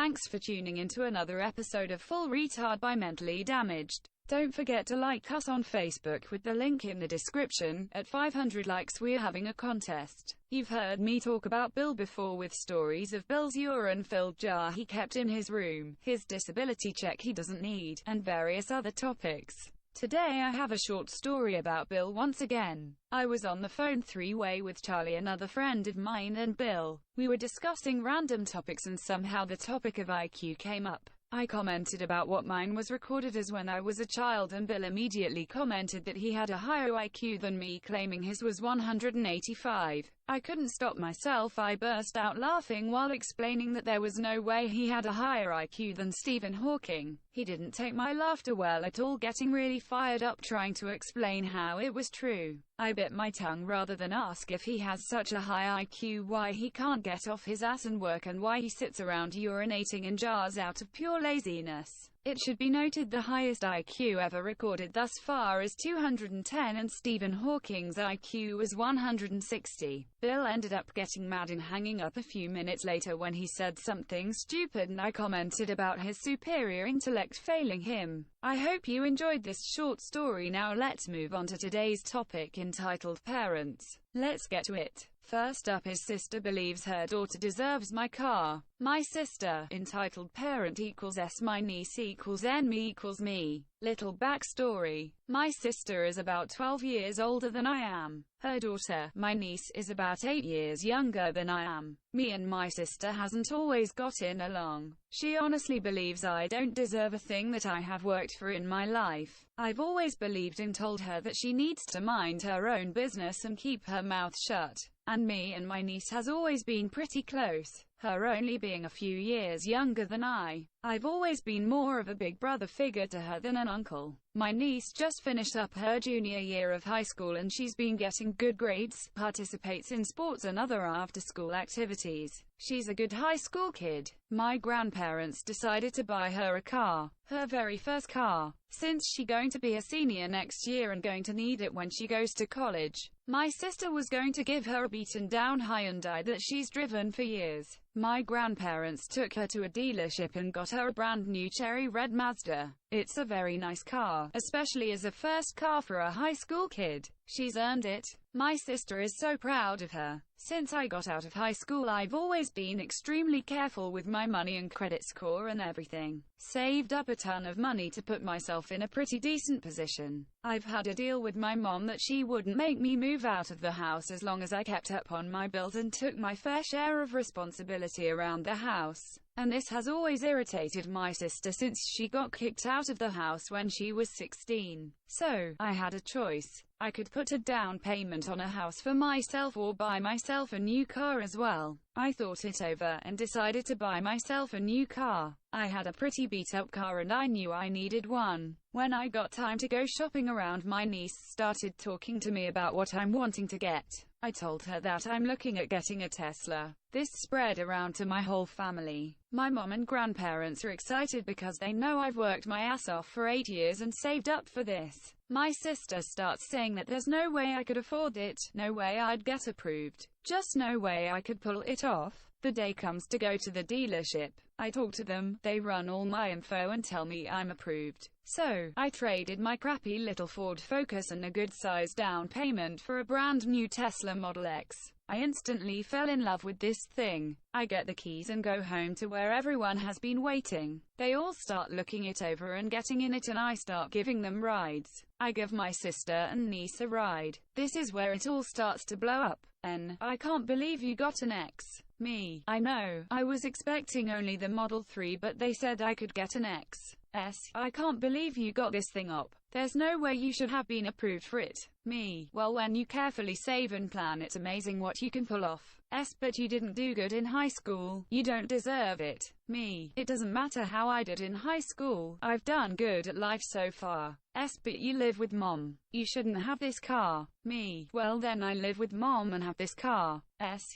Thanks for tuning into another episode of Full Retard by Mentally Damaged. Don't forget to like us on Facebook with the link in the description. At 500 likes we're having a contest. You've heard me talk about Bill before with stories of Bill's urine-filled jar he kept in his room, his disability check he doesn't need, and various other topics. Today I have a short story about Bill once again. I was on the phone three-way with Charlie, another friend of mine, and Bill. We were discussing random topics and somehow the topic of IQ came up. I commented about what mine was recorded as when I was a child, and Bill immediately commented that he had a higher IQ than me, claiming his was 185. I couldn't stop myself. I burst out laughing while explaining that there was no way he had a higher IQ than Stephen Hawking. He didn't take my laughter well at all, getting really fired up trying to explain how it was true. I bit my tongue rather than ask if he has such a high IQ, why he can't get off his ass and work, and why he sits around urinating in jars out of pure laziness. It should be noted the highest IQ ever recorded thus far is 210 and Stephen Hawking's IQ was 160. Bill ended up getting mad and hanging up a few minutes later when he said something stupid, and I commented about his superior intellect failing him. I hope you enjoyed this short story. Now let's move on to today's topic, entitled Parents. Let's get to it. First up, his sister believes her daughter deserves my car. My sister, entitled parent equals S, my niece equals N, me equals me. Little backstory. My sister is about 12 years older than I am. Her daughter, my niece, is about 8 years younger than I am. Me and my sister hasn't always gotten along. She honestly believes I don't deserve a thing that I have worked for in my life. I've always believed and told her that she needs to mind her own business and keep her mouth shut. And me and my niece has always been pretty close, her only being a few years younger than I. I've always been more of a big brother figure to her than an uncle. My niece just finished up her junior year of high school and she's been getting good grades, participates in sports and other after-school activities. She's a good high school kid. My grandparents decided to buy her a car, her very first car, since she's going to be a senior next year and going to need it when she goes to college. My sister was going to give her a beaten-down Hyundai that she's driven for years. My grandparents took her to a dealership and got her a brand new cherry red Mazda. It's a very nice car, especially as a first car for a high school kid. She's earned it. My sister is so proud of her. Since I got out of high school, I've always been extremely careful with my money and credit score and everything. Saved up a ton of money to put myself in a pretty decent position. I've had a deal with my mom that she wouldn't make me move out of the house as long as I kept up on my bills and took my fair share of responsibility around the house. And this has always irritated my sister since she got kicked out of the house when she was 16. So, I had a choice. I could put a down payment on a house for myself or buy myself a new car as well. I thought it over and decided to buy myself a new car. I had a pretty beat-up car and I knew I needed one. When I got time to go shopping around, my niece started talking to me about what I'm wanting to get. I told her that I'm looking at getting a Tesla. This spread around to my whole family. My mom and grandparents are excited because they know I've worked my ass off for 8 years and saved up for this. My sister starts saying that there's no way I could afford it, no way I'd get approved, just no way I could pull it off. The day comes to go to the dealership. I talk to them, they run all my info and tell me I'm approved. So, I traded my crappy little Ford Focus and a good-sized down payment for a brand new Tesla Model X. I instantly fell in love with this thing. I get the keys and go home to where everyone has been waiting. They all start looking it over and getting in it, and I start giving them rides. I give my sister and niece a ride. This is where it all starts to blow up. I can't believe you got an X. Me, I know, I was expecting only the Model 3, but they said I could get an X. I can't believe you got this thing up. There's no way you should have been approved for it. Me, well, when you carefully save and plan, it's amazing what you can pull off. But you didn't do good in high school. You don't deserve it. Me, it doesn't matter how I did in high school. I've done good at life so far. But you live with mom. You shouldn't have this car. Me, well then I live with mom and have this car.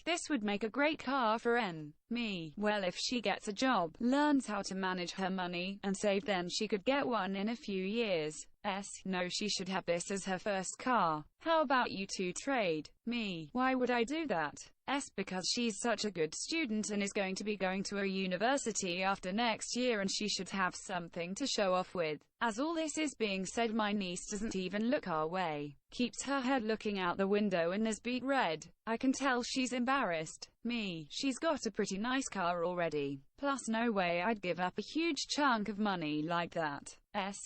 This would make a great car for N. Me, well if she gets a job, learns how to manage her money, and save, then she could get one in a few years. No, she should have this as her first car. How about you two trade? Me, why would I do that? Because she's such a good student and is going to be going to a university after next year and she should have something to show off with. As all this is being said, my niece doesn't even look our way, keeps her head looking out the window and is beet red. I can tell she's embarrassed. Me, she's got a pretty nice car already. Plus no way I'd give up a huge chunk of money like that.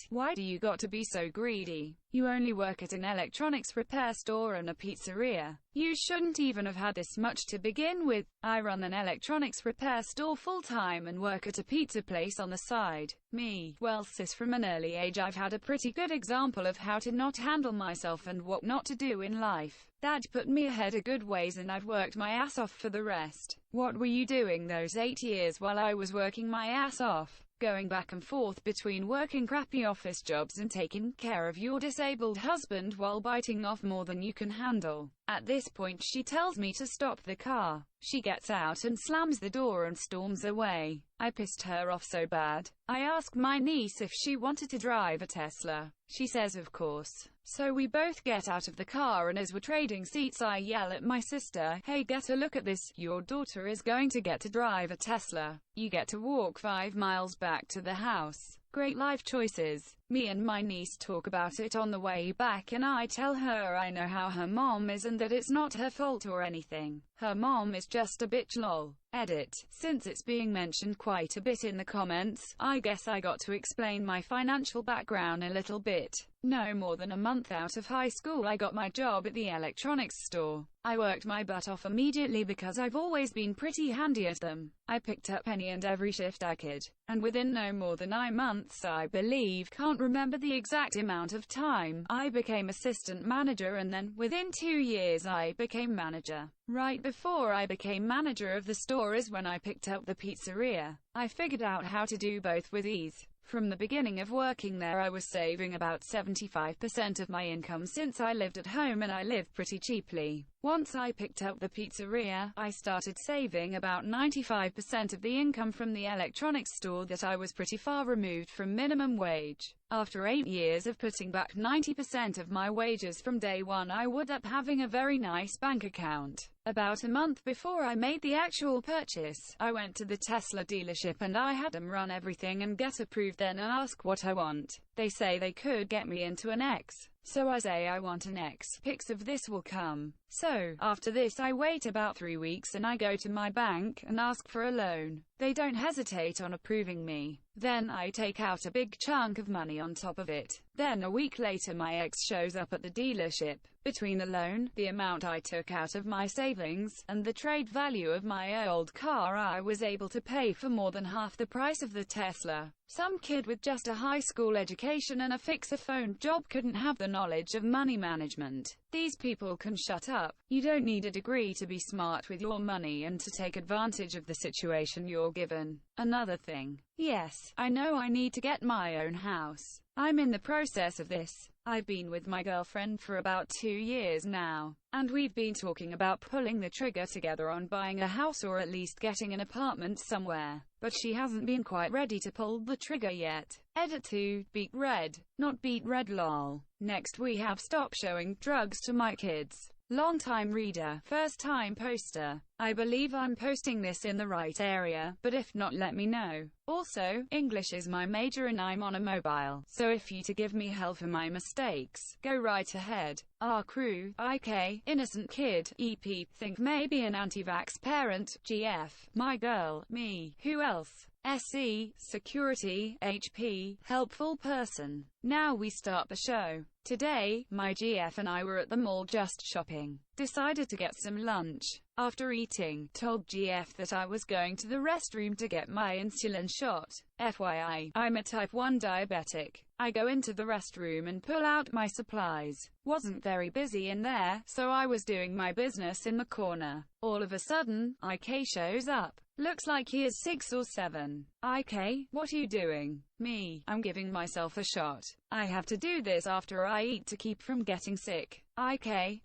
Why do you got to be so greedy? You only work at an electronics repair store and a pizzeria. You shouldn't even have had this much to begin with. I run an electronics repair store full-time and work at a pizza place on the side. Me, well sis, from an early age I've had a pretty good example of how to not handle myself and what not to do in life. Dad put me ahead a good ways and I've worked my ass off for the rest. What were you doing those 8 years while I was working my ass off? Going back and forth between working crappy office jobs and taking care of your disabled husband while biting off more than you can handle. At this point she tells me to stop the car. She gets out and slams the door and storms away. I pissed her off so bad. I asked my niece if she wanted to drive a Tesla. She says of course. So we both get out of the car and as we're trading seats I yell at my sister, "Hey, get a look at this. Your daughter is going to get to drive a Tesla. You get to walk 5 miles back to the house." Great life choices. Me and my niece talk about it on the way back and I tell her I know how her mom is and that it's not her fault or anything. Her mom is just a bitch lol. Edit. Since it's being mentioned quite a bit in the comments, I guess I got to explain my financial background a little bit. No more than a month out of high school I got my job at the electronics store. I worked my butt off immediately because I've always been pretty handy at them. I picked up any and every shift I could, and within no more than 9 months I believe, can't remember the exact amount of time, I became assistant manager and then, within 2 years I became manager. Right before I became manager of the store is when I picked up the pizzeria. I figured out how to do both with ease. From the beginning of working there I was saving about 75% of my income since I lived at home and I lived pretty cheaply. Once I picked up the pizzeria, I started saving about 95% of the income from the electronics store that I was pretty far removed from minimum wage. After 8 years of putting back 90% of my wages from day one I would up having a very nice bank account. About a month before I made the actual purchase, I went to the Tesla dealership and I had them run everything and get approved then and ask what I want. They say they could get me into an X. So I say I want an X. Pics of this will come. So, after this I wait about 3 weeks and I go to my bank and ask for a loan. They don't hesitate on approving me. Then I take out a big chunk of money on top of it. Then a week later my ex shows up at the dealership. Between the loan, the amount I took out of my savings, and the trade value of my old car I was able to pay for more than half the price of the Tesla. Some kid with just a high school education and a fix-a-phone job couldn't have the knowledge of money management. These people can shut up. You don't need a degree to be smart with your money and to take advantage of the situation you're given. Another thing. Yes, I know I need to get my own house. I'm in the process of this. I've been with my girlfriend for about 2 years now, and we've been talking about pulling the trigger together on buying a house or at least getting an apartment somewhere. But she hasn't been quite ready to pull the trigger yet. Edit 2, beet red. Not beet red lol. Next we have stop showing drugs to my kids. Long-time reader, first-time poster. I believe I'm posting this in the right area, but if not let me know. Also, English is my major and I'm on a mobile, so if you to give me hell for my mistakes, go right ahead. R crew, IK, innocent kid, EP, think maybe an anti-vax parent, GF, my girl, me, who else? SE, security, HP, helpful person. Now we start the show. Today, my GF and I were at the mall just shopping. Decided to get some lunch. After eating, told GF that I was going to the restroom to get my insulin shot. FYI, I'm a type 1 diabetic. I go into the restroom and pull out my supplies. Wasn't very busy in there, so I was doing my business in the corner. All of a sudden, IK shows up. Looks like he is 6 or 7. IK, what are you doing? Me, I'm giving myself a shot. I have to do this after I eat to keep from getting sick. IK,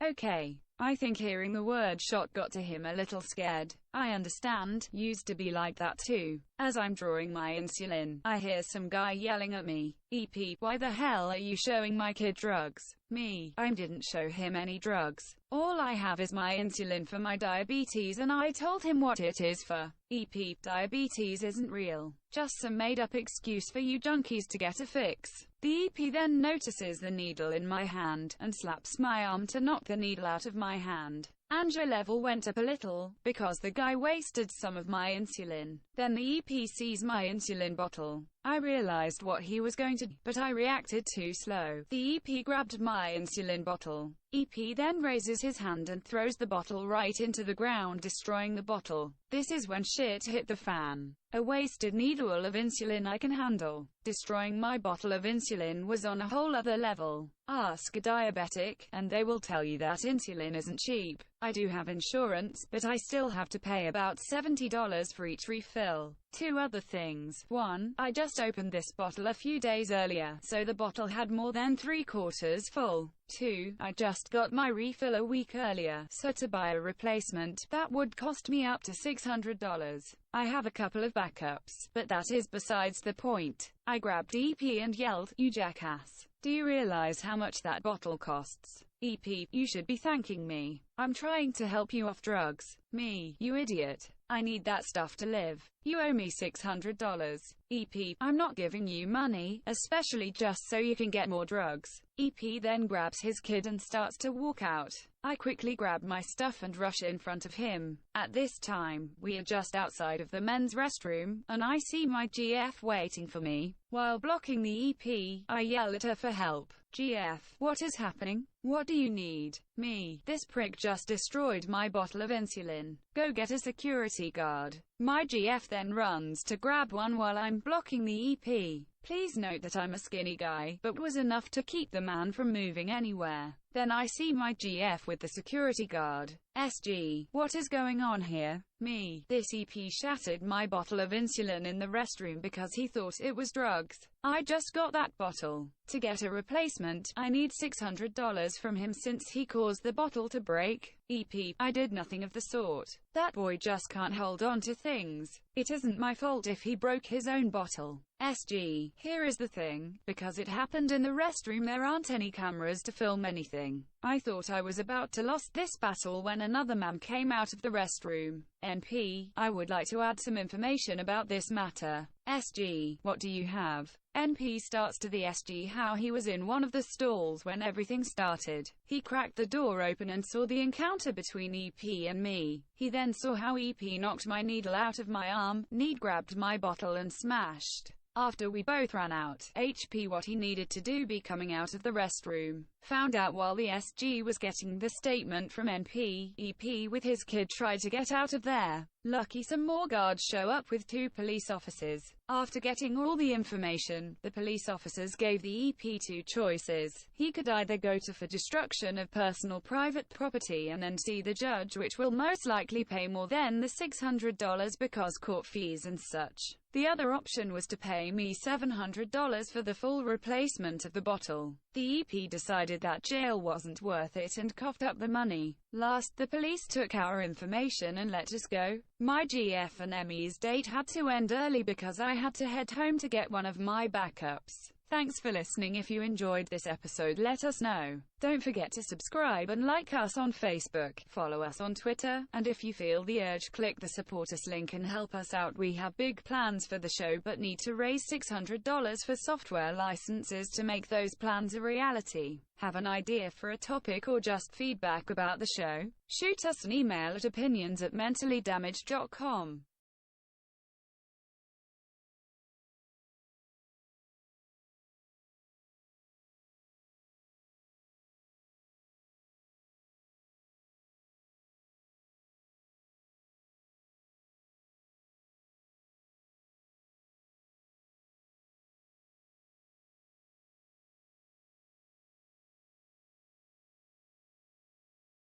okay. I think hearing the word shot got to him a little scared. I understand, used to be like that too. As I'm drawing my insulin, I hear some guy yelling at me, "EP, why the hell are you showing my kid drugs?" Me, I didn't show him any drugs. All I have is my insulin for my diabetes and I told him what it is for. EP, diabetes isn't real. Just some made-up excuse for you junkies to get a fix. The EP then notices the needle in my hand, and slaps my arm to knock the needle out of my hand. Anger level went up a little, because the guy wasted some of my insulin. Then the EP sees my insulin bottle. I realized what he was going to do, but I reacted too slow. The EP grabbed my insulin bottle. EP then raises his hand and throws the bottle right into the ground, destroying the bottle. This is when shit hit the fan. A wasted needle of insulin I can handle. Destroying my bottle of insulin was on a whole other level. Ask a diabetic, and they will tell you that insulin isn't cheap. I do have insurance, but I still have to pay about $70 for each refill. Two other things. One, I just opened this bottle a few days earlier, so the bottle had more than 3/4 full. Two, I just got my refill a week earlier, so to buy a replacement, that would cost me up to $600. I have a couple of backups, but that is besides the point. I grabbed EP and yelled, "You jackass. Do you realize how much that bottle costs?" EP, you should be thanking me. I'm trying to help you off drugs. Me, you idiot. I need that stuff to live. You owe me $600. EP, I'm not giving you money, especially just so you can get more drugs. EP then grabs his kid and starts to walk out. I quickly grab my stuff and rush in front of him. At this time, we are just outside of the men's restroom, and I see my GF waiting for me. While blocking the EP, I yell at her for help. GF, what is happening? What do you need? Me, this prick just destroyed my bottle of insulin. Go get a security guard. My GF then runs to grab one while I'm blocking the EP. Please note that I'm a skinny guy, but was enough to keep the man from moving anywhere. Then I see my GF with the security guard. SG, what is going on here? Me, this EP shattered my bottle of insulin in the restroom because he thought it was drugs. I just got that bottle. To get a replacement, I need $600 from him since he caused the bottle to break. EP, I did nothing of the sort. That boy just can't hold on to things. It isn't my fault if he broke his own bottle. SG, here is the thing, because it happened in the restroom there aren't any cameras to film anything. I thought I was about to lose this battle when another man came out of the restroom. NP, I would like to add some information about this matter. SG, what do you have? NP starts to the SG how he was in one of the stalls when everything started. He cracked the door open and saw the encounter between EP and me. He then saw how EP knocked my needle out of my arm, Need grabbed my bottle and smashed. After we both ran out, HP what he needed to do be coming out of the restroom. Found out while the SG was getting the statement from NP, EP with his kid tried to get out of there. Lucky some more guards show up with 2 police officers. After getting all the information, the police officers gave the EP 2 choices. He could either go to for destruction of personal private property and then see the judge, which will most likely pay more than the $600 because court fees and such. The other option was to pay me $700 for the full replacement of the bottle. The EP decided that jail wasn't worth it and coughed up the money. Last, the police took our information and let us go. My GF and Emmy's date had to end early because I had to head home to get one of my backups. Thanks for listening. If you enjoyed this episode, let us know. Don't forget to subscribe and like us on Facebook, follow us on Twitter, and if you feel the urge, click the support us link and help us out. We have big plans for the show but need to raise $600 for software licenses to make those plans a reality. Have an idea for a topic or just feedback about the show? Shoot us an email at opinions@mentallydamaged.com.